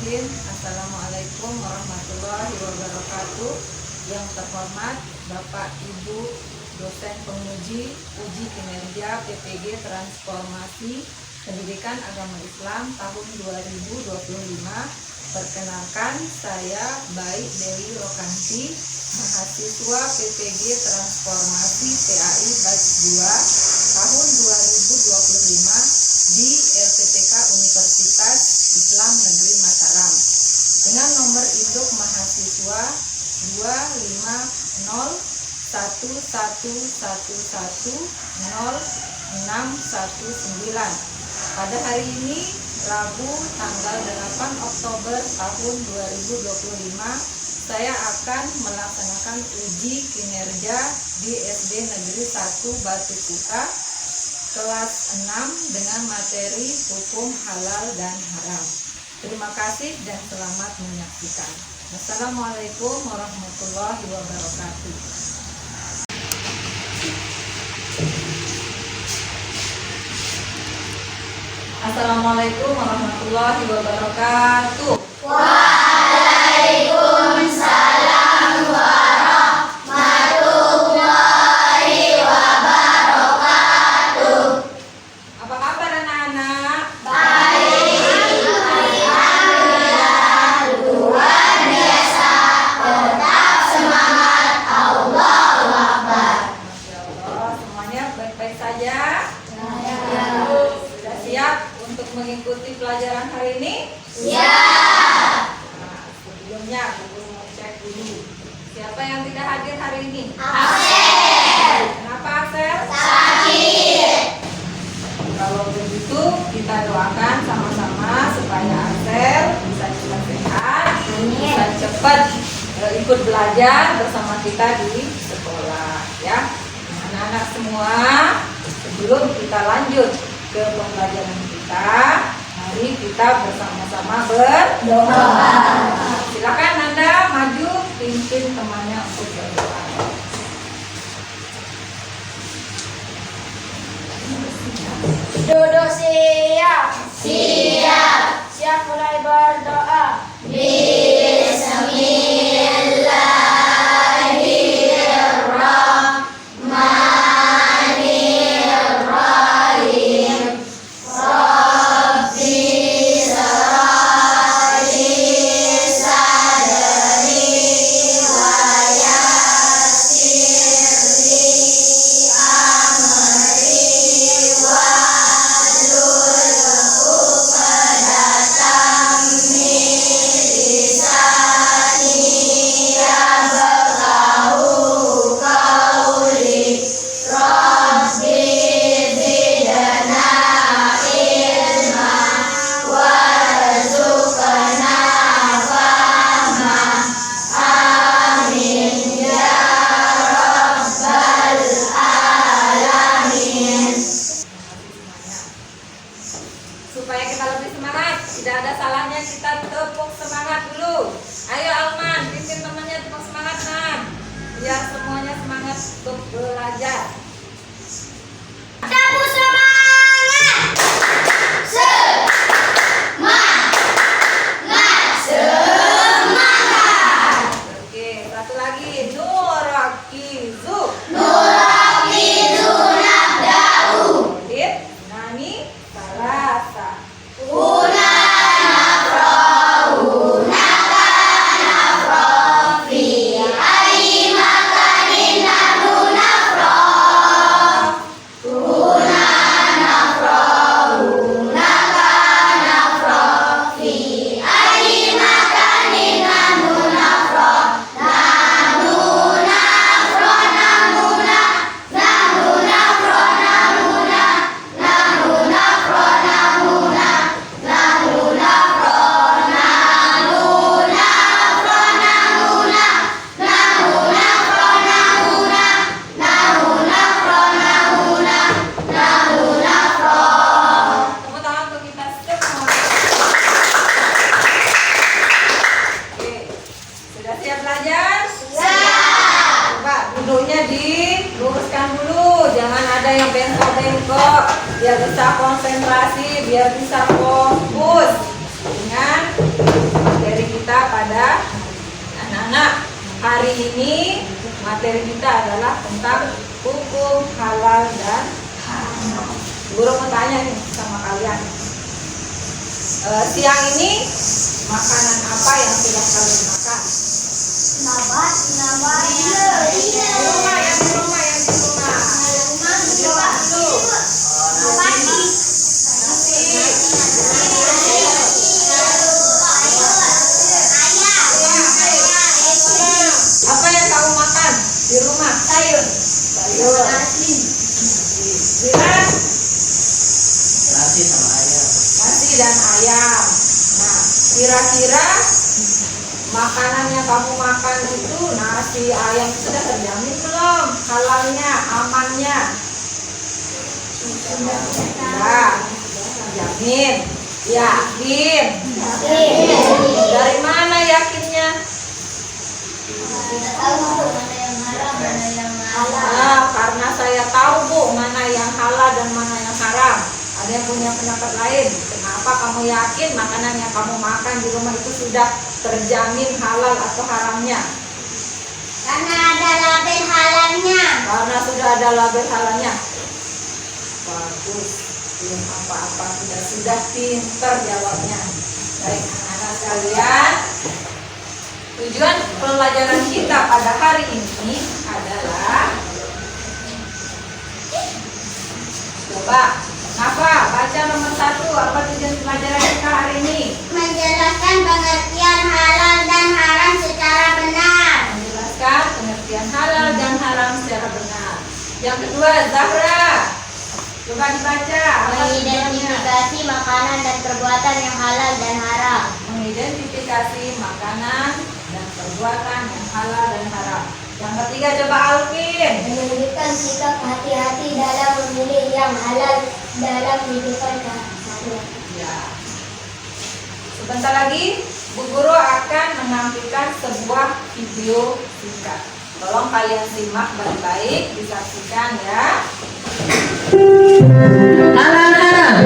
Bismillahirrahmanirrahim. Assalamualaikum warahmatullahi wabarakatuh. Yang terhormat Bapak Ibu dosen penguji uji kinerja PPG Transformasi Pendidikan Agama Islam tahun 2025. Perkenalkan, saya Baik Dewi Rokanti, mahasiswa PPG Transformasi PAI Batch 2 tahun 2025 di LPTK Universitas Islam Negeri Mataram dengan nomor induk mahasiswa 25011110619. Pada hari ini Rabu tanggal 8 Oktober tahun 2025, saya akan melaksanakan uji kinerja di SD Negeri 1 Batu Kuta kelas 6 dengan materi hukum halal dan haram. Terima kasih dan selamat menyaksikan. Wassalamualaikum warahmatullahi wabarakatuh. Assalamualaikum warahmatullahi wabarakatuh. Waalaikumsalam warahmatullahi wabarakatuh. Apa kabar anak-anak? Baik, alhamdulillah, luar biasa. Tetap semangat, Allahu Akbar. Masya Allah, semuanya baik-baik saja? Sudah siap untuk mengikuti pelajaran hari ini? Ya. Nah, sebelumnya aku mau cek dulu. Siapa yang tidak hadir hari ini? Axel. Kenapa Axel? Sakit. Kalau begitu kita doakan sama-sama supaya Axel bisa cepat sehat, bisa cepat ikut belajar bersama kita di sekolah, ya. Nah, anak-anak semua, sebelum kita lanjut ke pembelajaran kita, mari kita bersama-sama berdoa. Silakan Anda maju pimpin temannya untuk berdoa. Duduk siap. Siap. Siap mulai berdoa. Bismillahirrahmanirrahim. Rabbi shrahli sadri wa yassirli amri wahlul 'uqdatam min lisani yafqahu qawli. Rabbi zidna ilma warzuqna fahma. Amin ya rabbal alamin. Supaya kita lebih semangat, tidak ada salahnya kita tepuk semangat dulu. Ayo Alman, pimpin temannya tepuk semangat, Nan, biar semuanya semangat untuk belajar. Tepuk semangat. Semangat. Oke, satu lagi, Nurakizu, Nurakizu nabda'u. Lid, Nani, Salasa. Una nafrahu naka nafrah fi ayyi makanin nahnu nafrah. Una nafrahu naka nafrah fi ayyi makanin nahnu nafrah. Nahnu nafrah namuna. Nahnu nafrah namuna. Nahnu nafrah namuna. Nahnu nafrah nahnu nafrah namuna. Nahnu nafrah namuna. Nahnu nafrah namuna. Nahnu nafrah. Tepuk tangan untuk kita semua. Oke, sudah siap belajar? Siap. Coba duduknya diluruskan dulu, jangan ada yang bengkok-bengkok, biar bisa konsentrasi, biar bisa fokus dengan ini materi kita adalah tentang hukum halal dan haram. Guru mau tanya nih sama kalian. Siang ini makanan apa yang sudah kalian makan? Nabat, Di rumah, yang di rumah. Jawab dulu. Apa yang kamu makan di rumah? Sayur. Bila Nasi sama ayam. nasi dan ayam. Nah, kira-kira makanan yang kamu makan itu nasi ayam sudah terjamin belum? Halalnya, amannya? Sudah terjamin. Yakin? Dari mana yakinnya? Karena saya tahu Bu mana yang halal dan mana yang haram. Ada yang punya pendapat lain? Kenapa kamu yakin makanan yang kamu makan di rumah itu sudah terjamin halal atau haramnya? Karena ada label halalnya. Karena sudah ada label halalnya. Bagus, belum apa-apa, sudah pinter jawabnya. Baik anak-anak sekalian, tujuan pelajaran kita pada hari ini adalah, coba Nafa baca nomor 1, apa tujuan pelajaran kita hari ini? Menjelaskan pengertian halal dan haram secara benar. Menjelaskan pengertian halal dan haram secara benar. Yang kedua, Zahra, coba dibaca. Apa tujuannya? Mengidentifikasi makanan dan perbuatan yang halal dan haram. Mengidentifikasi makanan dan perbuatan yang halal dan haram. Yang ketiga, coba Alvin. Menunjukkan sikap hati-hati dalam memilih yang halal dalam kehidupan sehari-hari. Ya. Sebentar lagi Bu Guru akan menampilkan sebuah video singkat. Tolong kalian simak baik-baik, disaksikan ya. Halal haram.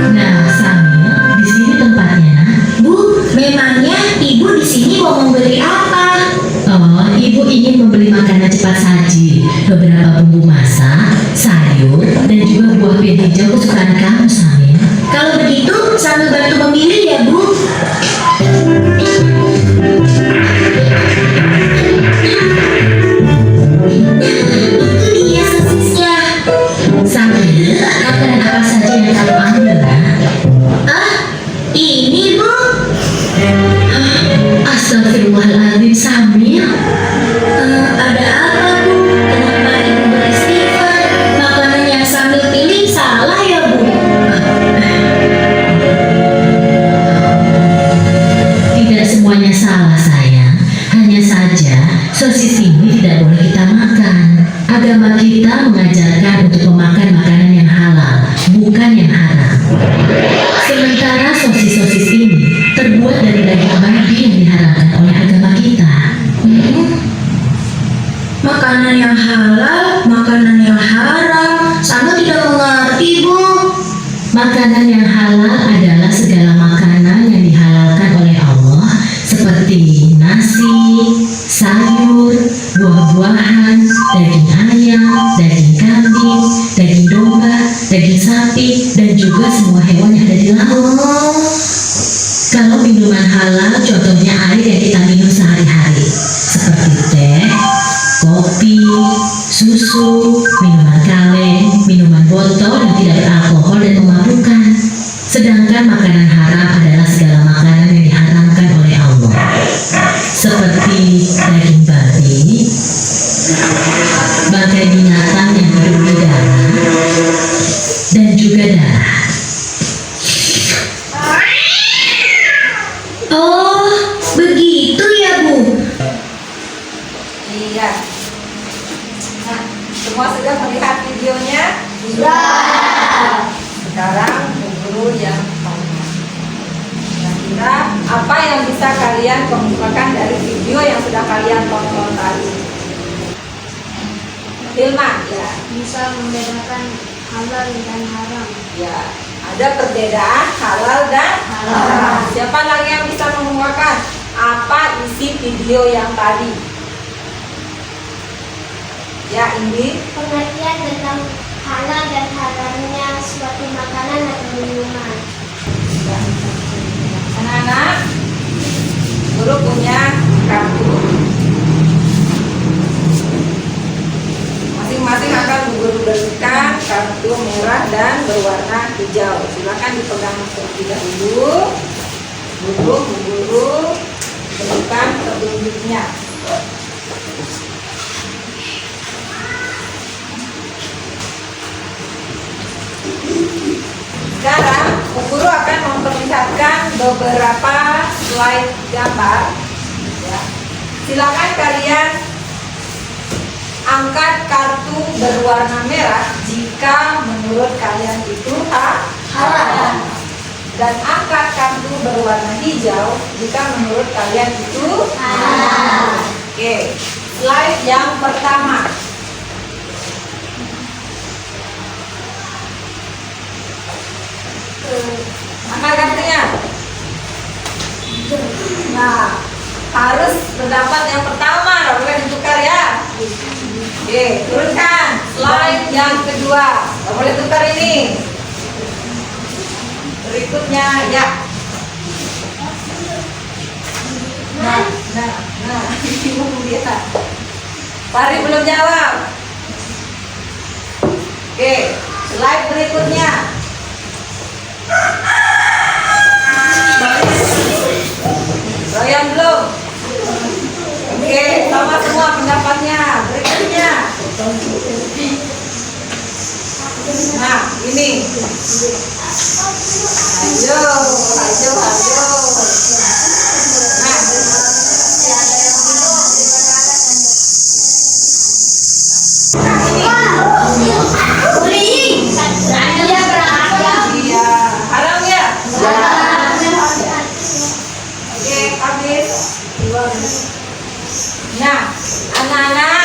Nah, Samil, di sini tempatnya. Bu, memangnya ibu di sini mau membeli apa? Oh, ibu ingin membeli makanan cepat saji, beberapa bumbu masak, sayur, dan juga buah pir hijau kesukaan kamu, Samil. Kalau begitu, sambil bantu memilih ya, Bu. Itu dia sosisnya. Samil, makanan apa saja yang kamu ambil, nak? Ah, ini, Bu. Astagfirullahaladzim, Samil. Ada apa, Bu? Kenapa ibu beristighfar? Makanan yang sambil pilih salah ya, Bu? Tidak semuanya salah, sayang. Hanya saja, sosis ini tidak boleh kita makan. Agama kita mengajarkan untuk memakan makanan yang halal, bukan yang haram. Sementara sosis-sosis ini terbuat dari daging babi yang diharamkan oleh agama kita. Makanan yang halal, makanan yang haram. Sama tidak mengerti, Bu. Makanan yang halal adalah segala makanan yang dihalalkan oleh Allah, seperti nasi, sayur, buah-buahan, daging ayam, daging kambing, daging domba, daging sapi, dan juga semua hewan yang ada di laut. Kalau minuman halal, contohnya air yang kita minum sehari-hari, seperti teh, kopi, susu, minuman kaleng, minuman botol yang tidak beralkohol dan memabukkan. Sedangkan makanan haram adalah segala makanan yang diharamkan oleh Allah, seperti daging babi, bangkai binatang yang hidup di darat, dan juga darah. Oh, begitu ya, bisa kalian kemukakan dari video yang sudah kalian tonton tadi? Hilman, ya. Bisa membedakan halal dan haram. Ya, ada perbedaan halal dan haram. Siapa lagi yang bisa mengemukakan apa isi video yang tadi? Ya, Indi. Pengertian tentang halal dan haramnya suatu makanan atau minuman. Ya. Anak-anak, guru punya kartu. Masing-masing akan guru berikan kartu merah dan berwarna hijau. Silakan dipegang terlebih dahulu. Guru berikan petunjuknya. Sekarang guru akan memperlihatkan beberapa slide gambar. Ya. Silakan kalian angkat kartu berwarna merah jika menurut kalian itu halal. Dan angkat kartu berwarna hijau jika menurut kalian itu halal. Oke, slide yang pertama. Angkat kartunya. Nah, harus mendapat yang pertama, nggak boleh ditukar ya. Oke, turunkan slide yang kedua. Nggak boleh tukar ini. Berikutnya ya. Nah, bingung dia. Pari belum jawab. Oke, slide berikutnya. Royan belum? Oke, sama semua pendapatnya. Berikutnya. Nah, ini. Ayo. Nah, iya, haram ya? Oke, habis. Nah, anak-anak,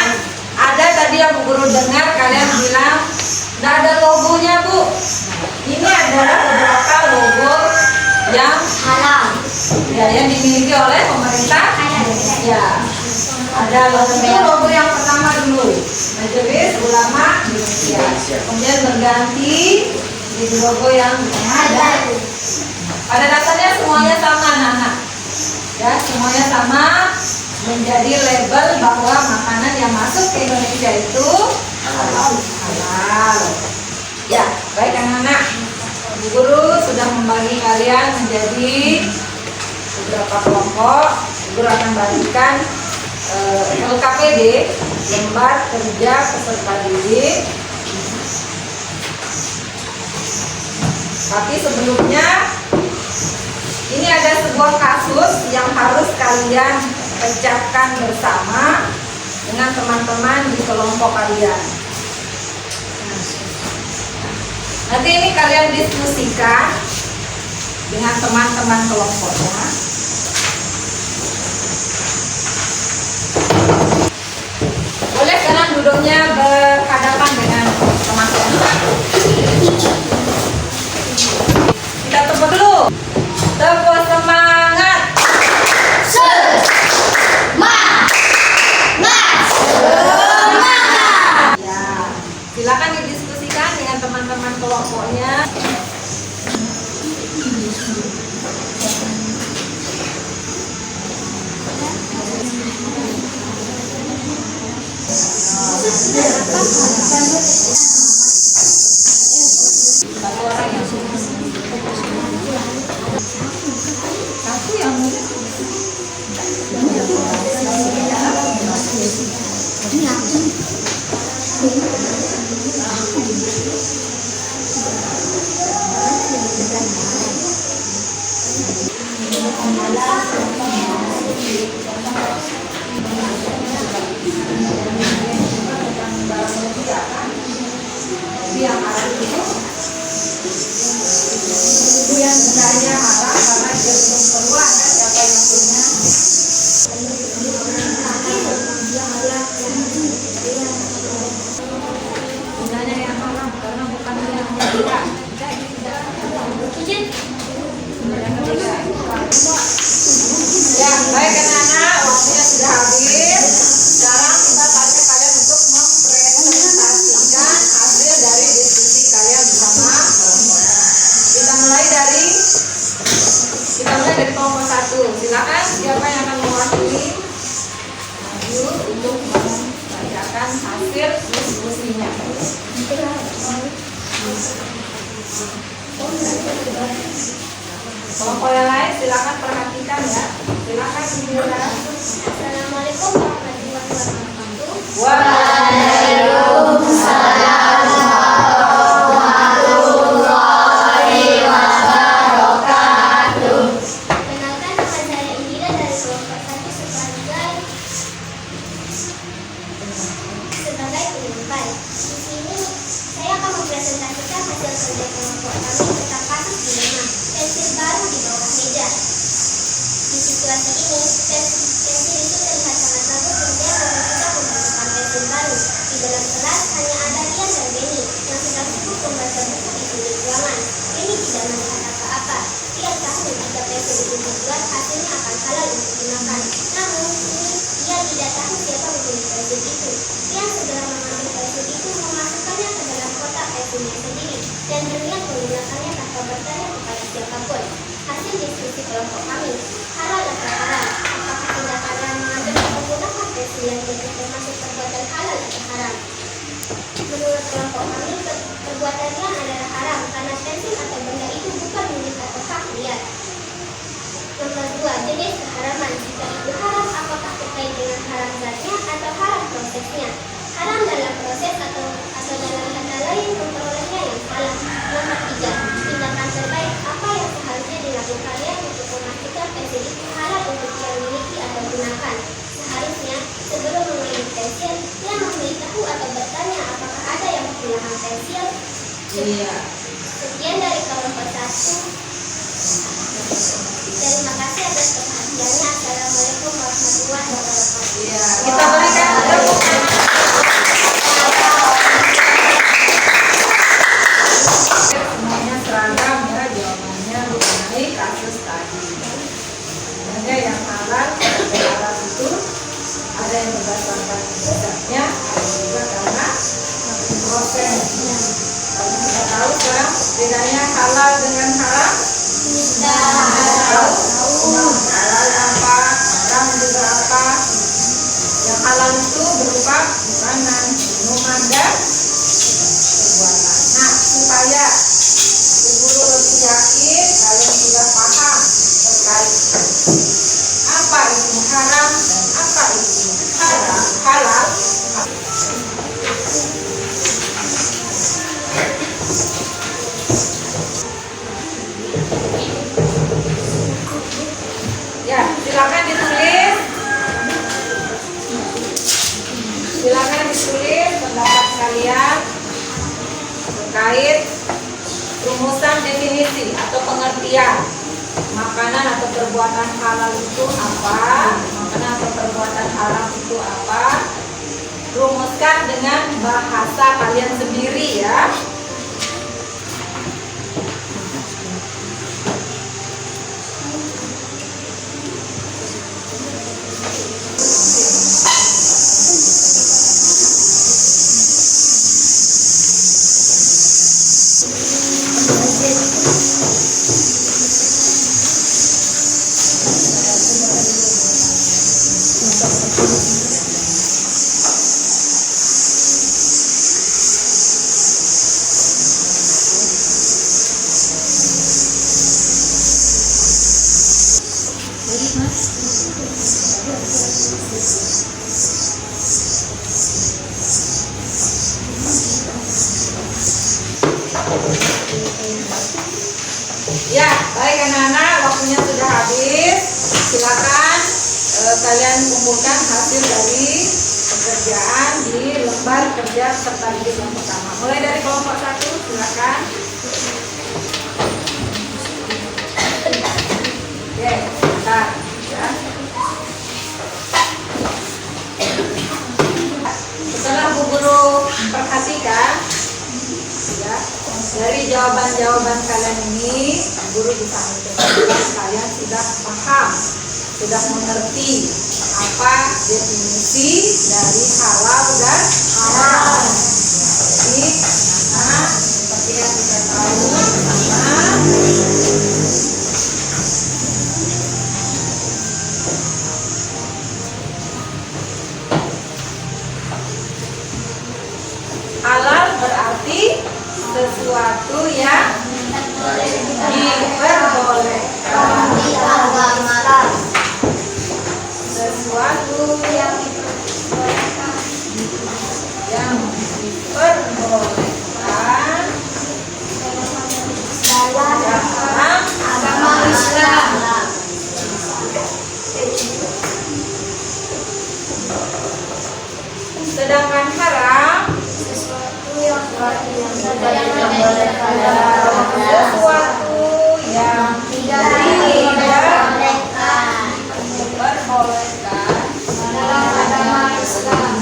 ada tadi yang guru dengar kalian bilang nggak ada logonya, Bu. Ini adalah beberapa logo yang Halal. ya, yang dimiliki oleh pemerintah. Ya, ada logo yang pertama dulu, Majelis Ulama Indonesia. Kemudian berganti jadi logo yang ada. Pada dasarnya semuanya sama, anak-anak. Ya, semuanya sama, menjadi label bahwa makanan yang masuk ke Indonesia itu halal. Ya, baik anak-anak. Bu Guru sudah membagi kalian menjadi beberapa kelompok. Bu Guru akan bagikan LKPD, lembar kerja peserta didik. Tapi sebelumnya, ini ada sebuah kasus yang harus kalian pecahkan bersama dengan teman-teman di kelompok kalian. Nanti ini kalian diskusikan dengan teman-teman kelompoknya. Boleh sekarang duduknya berhadapan dengan teman-teman. Kita tepuk dulu. Tepuk semangat. Ya, silakan didiskusikan dengan teman-teman kelompoknya. Satu orang yang satu yang yang haram itu yang sebenarnya haram karena dia belum keluar kan, siapa yang belum dari kelompok 1. Silakan siapa yang akan mewakili maju untuk membacakan hasil diskusinya. Kelompok yang lain silakan perhatikan ya. Silakan Indira. Assalamualaikum warahmatullahi wabarakatuh. Waalaikumsalam. Kenalkan, nama saya Indira dari kelompok 1 sebagai penyampai. Di sini saya akan mempresentasikan hasil kerja kelompok kami tentang kasus dilema pensil baru di bawah meja. Di situasi ini, pensil itu terlihat sangat bagus dan saya kita menggunakan pensil baru. Di dalam kelas hanya ada Rian dan Benny yang sedang sibuk membaca buku di sudut ruangan. Benny tidak melihat apa-apa. Rian tahu jika pensil itu dibuat hasilnya akan halal untuk digunakan. Namun, ia tidak tahu siapa pemilik pensil itu. Rian segera mengambil pensil itu, memasukkannya ke dalam kotak pensilnya sendiri dan berniat menggunakannya tanpa bertanya kepada siapapun. Hasil diskusi kelompok kami, halal atau haram? Apakah tindakan yang mengambil atau menggunakan pensil yang termasuk perbuatan halal atau haram? Menurut kelompok kami, perbuatan Rian adalah haram karena pensil atau benda itu bukan milik atau hak Rian. Nomor 2, jenis keharaman. Jika itu haram, apakah terkait dengan haram zatnya atau haram prosesnya? Haram dalam proses atau dalam kata lain memperolehnya yang salah. Nomor 3, tindakan terbaik apa yang seharusnya dilakukan Rian untuk memastikan pensil itu halal untuk yang miliki atau gunakan? Seharusnya sebelum memilih pensil, Rian memberitahu atau bertanya apakah ada yang kehilangan pensil. Iya. Sekian dari kelompok 1. Terima kasih atas perhatiannya. Assalamualaikum warahmatullahi wabarakatuh. Iya, kita berikan tepuk tangan. Semuanya seragam ya, jawabannya mengenai kasus tadi. Ada yang halal, ada yang haram itu, ada yang berdasarkan dasarnya, ada juga karena prosesnya. Kalau kita tahu sekarang bedanya halal dengan haram. Halal apa, haram juga apa. Yang halal itu berupa makanan, minuman, dan perbuatan. Nah, supaya guru lebih yakin, kalian sudah paham terkait apa itu haram dan apa itu halal. Ya, silakan ditulis. Silakan ditulis pendapat kalian terkait rumusan definisi atau pengertian makanan atau perbuatan halal itu apa, makanan atau perbuatan haram itu apa. Rumuskan dengan bahasa kalian sendiri ya. Ya, baik anak-anak, waktunya sudah habis. Silakan kalian kumpulkan hasil dari pekerjaan di lembar kerja serta didik yang pertama. Mulai dari kelompok 1, silakan. Oke, bentar ya. Setelah Bu Guru perhatikan ya, dari jawaban-jawaban kalian ini, guru bisa menentukan kalian sudah paham, sudah mengerti apa definisi dari halal dan haram. Jadi, nah, seperti yang kita tahu bersama, dalam agama Islam. Sedangkan haram Sesuatu yang sesuatu yang tidak diperbolehkan diperbolehkan dalam agama Islam.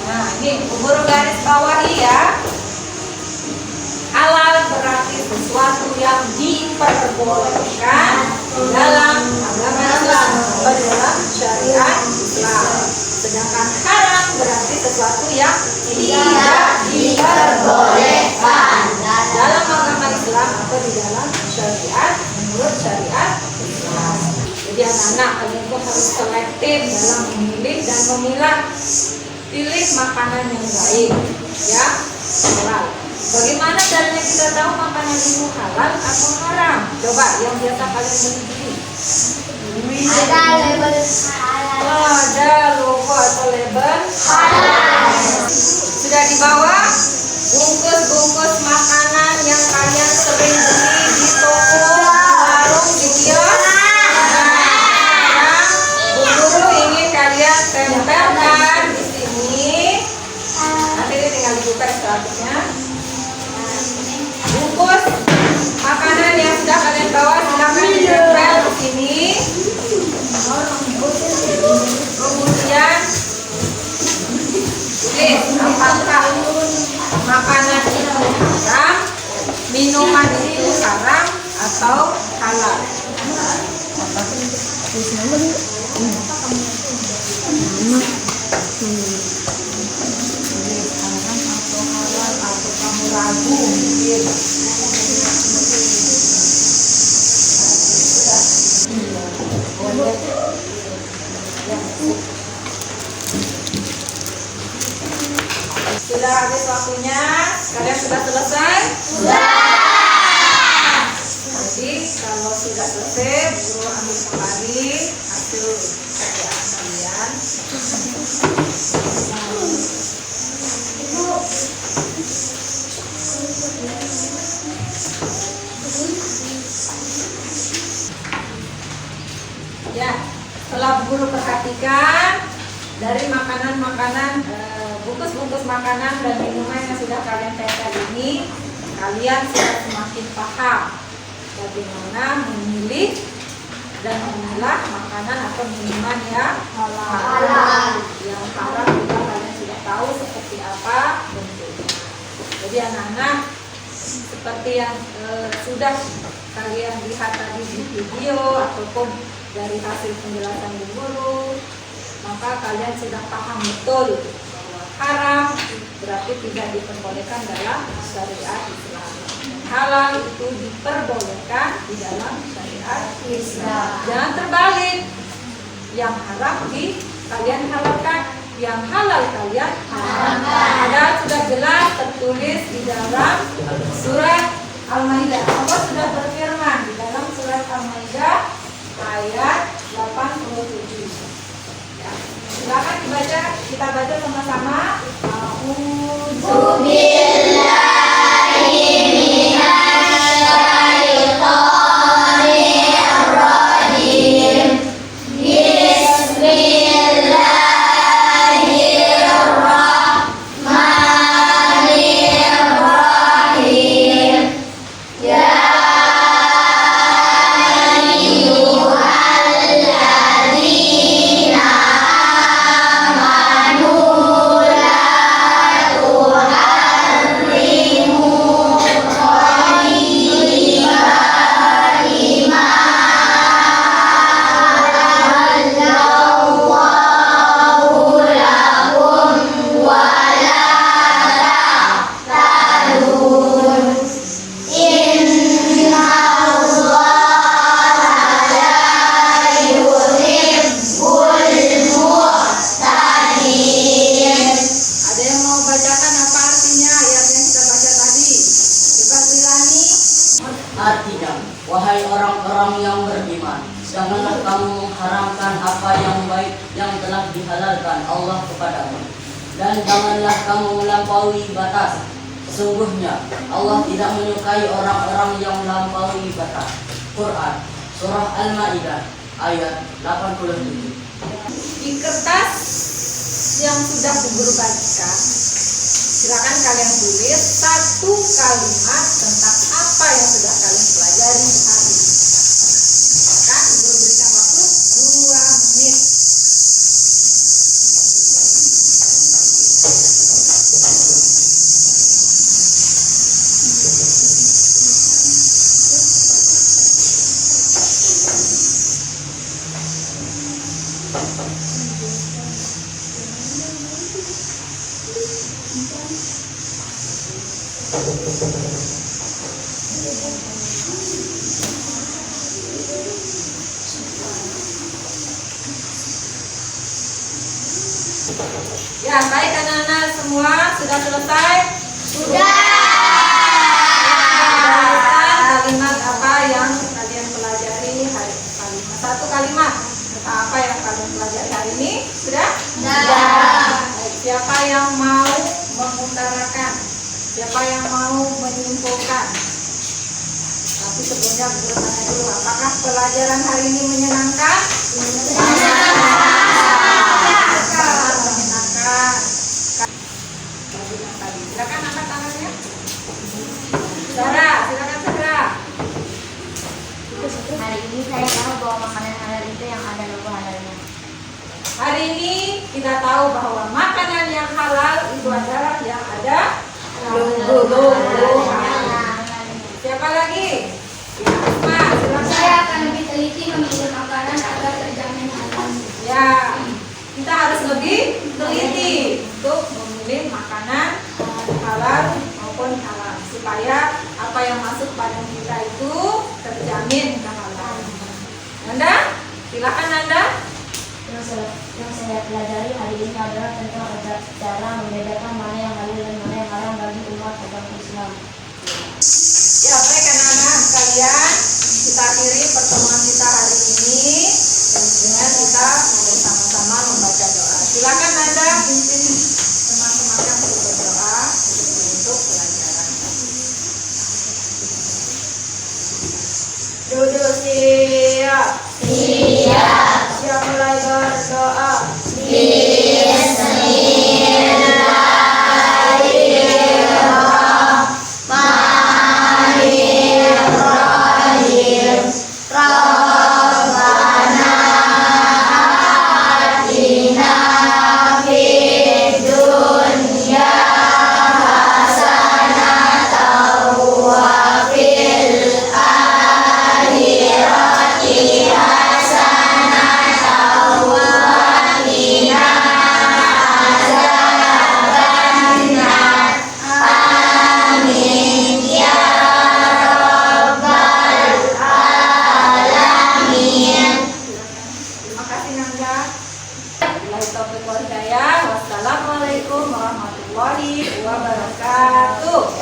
Nah, ini guru garis bawahi ya. Halal berarti sesuatu yang diperbolehkan dalam agama Islam atau dalam syariat Islam. Sedangkan haram berarti sesuatu yang tidak diperbolehkan dalam agama Islam atau di dalam syariat menurut syariat Islam. Jadi anak-anak kalian tuh harus selektif dalam memilih dan memilah. Pilih makanan yang baik, ya, halal. Bagaimana caranya kita tahu makanan itu halal atau haram? Coba yang biasa kalian beli. Ada label halal. Ada logo atau label halal. Sudah di bawah bungkus-bungkus makanan yang kalian sering beli di toko, warung, di kios. Bu Guru ingin kalian tempelkan di sini. Nanti dia tinggal dibuka selanjutnya. Bungkus makanan yang sudah kalian bawa silakan ditempel di sini. Kemudian tulis apakah makanan itu haram, minuman itu haram atau halal. Kamu ragu mungkin. Sudah habis waktunya? Kalian sudah selesai? Sudah. Jadi kalau sudah selesai, guru ambil kembali hasil kerjaan kalian. Ya, setelah guru perhatikan dari makanan-makanan, bungkus-bungkus makanan dan minuman yang sudah kalian tempel ini, kalian sudah semakin paham bagaimana memilih dan memilah makanan atau minuman yang halal. Yang haram juga kalian sudah tahu seperti apa bentuknya. Jadi anak-anak, seperti yang sudah kalian lihat tadi di video ataupun dari hasil penjelasan Bu Guru, maka kalian sudah paham betul bahwa haram berarti tidak diperbolehkan dalam syariat Islam. Halal itu diperbolehkan di dalam syariat Islam. Jangan terbalik. Yang haram kalian halalkan, yang halal kalian haramkan. Padahal sudah jelas tertulis di dalam surat Al-Maidah. Allah sudah berfirman di dalam surat Al-Maidah ayat 87. Ya. Silakan dibaca, kita baca sama-sama. A'udzu telah dihalalkan Allah kepadamu. Dan janganlah kamu melampaui batas. Sesungguhnya Allah tidak menyukai orang-orang yang melampaui batas. Quran Surah Al-Ma'idah ayat 87. Di kertas yang sudah Bu Guru bagikan, silakan kalian tulis satu kalimat tentang apa yang sudah kalian pelajari hari ini. Maka Bu Guru berikan waktu 2 menit. Ya, baik anak-anak semua sudah selesai? Sudah. Kalimat apa yang kalian pelajari hari ini? Satu kalimat tentang apa yang kalian pelajari hari ini? Sudah? Sudah. Baik, siapa yang mau mengutarakan? Siapa yang mau menyimpulkan? Tapi sebelumnya Guru tanya dulu, apakah pelajaran hari ini menyenangkan? Silakan angkat tangannya. Sarah, silakan Sarah. Hari ini saya tahu bahwa makanan halal itu yang ada logo halalnya. Hari ini kita tahu bahwa makanan yang halal itu adalah yang ada logo halal. Siapa lagi? Asma, silakan. Saya akan lebih teliti memilih makanan agar terjamin halal. Ya, kita harus lebih teliti untuk memilih makanan halal maupun halal supaya apa yang masuk badan kita itu terjamin kehalalan. Nanda, silakan Nanda. Yang saya pelajari hari ini adalah tentang cara membedakan mana yang halal dan mana yang haram bagi umat agama Islam. Ya, baik anak-anak sekalian, kita akhiri pertemuan kita hari ini dengan kita sama-sama membaca doa. Silakan Nanda pimpin teman-teman yang untuk berdoa untuk pelajaran. Duduk siap. Siap. Siap mulai berdoa. Terima kasih Nanda. Wabillahi taufiq wal hidayah. Wassalamualaikum warahmatullahi wabarakatuh.